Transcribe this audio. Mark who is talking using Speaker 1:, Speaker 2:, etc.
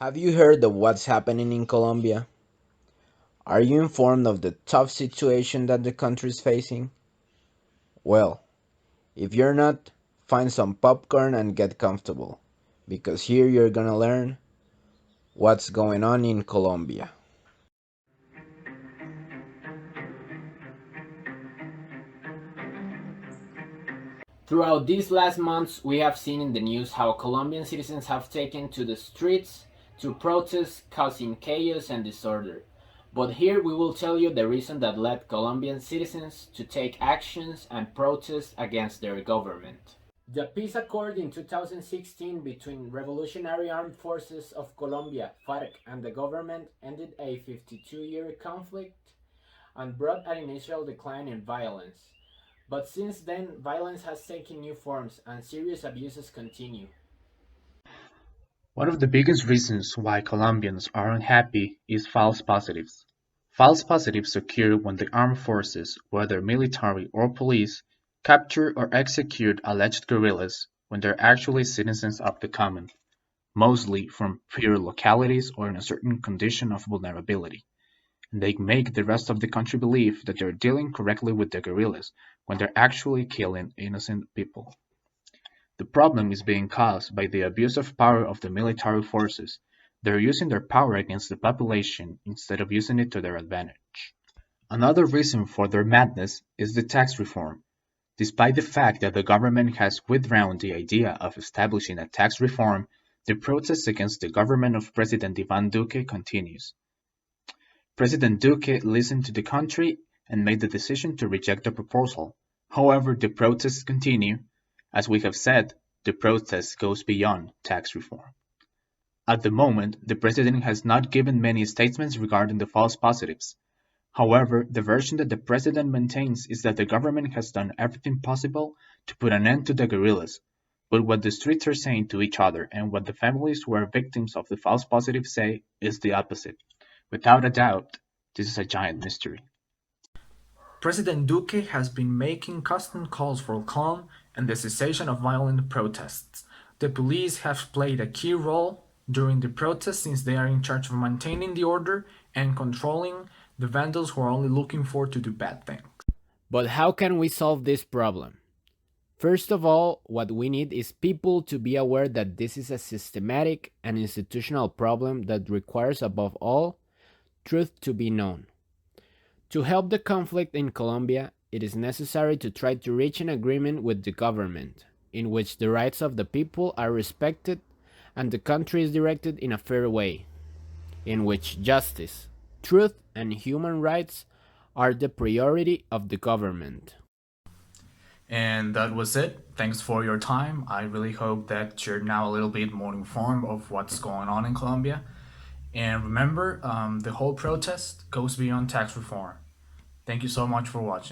Speaker 1: Have you heard of what's happening in Colombia? Are you informed of the tough situation that the country is facing? Well, if you're not, find some popcorn and get comfortable, because here you're gonna learn what's going on in Colombia.
Speaker 2: Throughout these last months, we have seen in the news how Colombian citizens have taken to the streets to protest, causing chaos and disorder. But here we will tell you the reason that led Colombian citizens to take actions and protest against their government. The peace accord in 2016 between Revolutionary Armed Forces of Colombia, FARC, and the government ended a 52-year conflict and brought an initial decline in violence. But since then, violence has taken new forms and serious abuses continue.
Speaker 3: One of the biggest reasons why Colombians are unhappy is false positives. False positives occur when the armed forces, whether military or police, capture or execute alleged guerrillas when they're actually citizens of the common, mostly from pure localities or in a certain condition of vulnerability. And they make the rest of the country believe that they're dealing correctly with the guerrillas when they're actually killing innocent people. The problem is being caused by the abuse of power of the military forces. They're using their power against the population instead of using it to their advantage. Another reason for their madness is the tax reform. Despite the fact that the government has withdrawn the idea of establishing a tax reform, the protest against the government of President Ivan Duque continues. President Duque listened to the country and made the decision to reject the proposal. However, the protests continue. As we have said, the protest goes beyond tax reform. At the moment, the president has not given many statements regarding the false positives. However, the version that the president maintains is that the government has done everything possible to put an end to the guerrillas. But what the streets are saying to each other and what the families who are victims of the false positives say is the opposite. Without a doubt, this is a giant mystery.
Speaker 4: President Duque has been making constant calls for calm and the cessation of violent protests. The police have played a key role during the protests since they are in charge of maintaining the order and controlling the vandals who are only looking for to do bad things.
Speaker 2: But how can we solve this problem? First of all, what we need is people to be aware that this is a systematic and institutional problem that requires, above all, truth to be known. To help the conflict in Colombia, it is necessary to try to reach an agreement with the government, in which the rights of the people are respected and the country is directed in a fair way, in which justice, truth, and human rights are the priority of the government.
Speaker 4: And that was it. Thanks for your time. I really hope that you're now a little bit more informed of what's going on in Colombia. And remember, the whole protest goes beyond tax reform. Thank you so much for watching.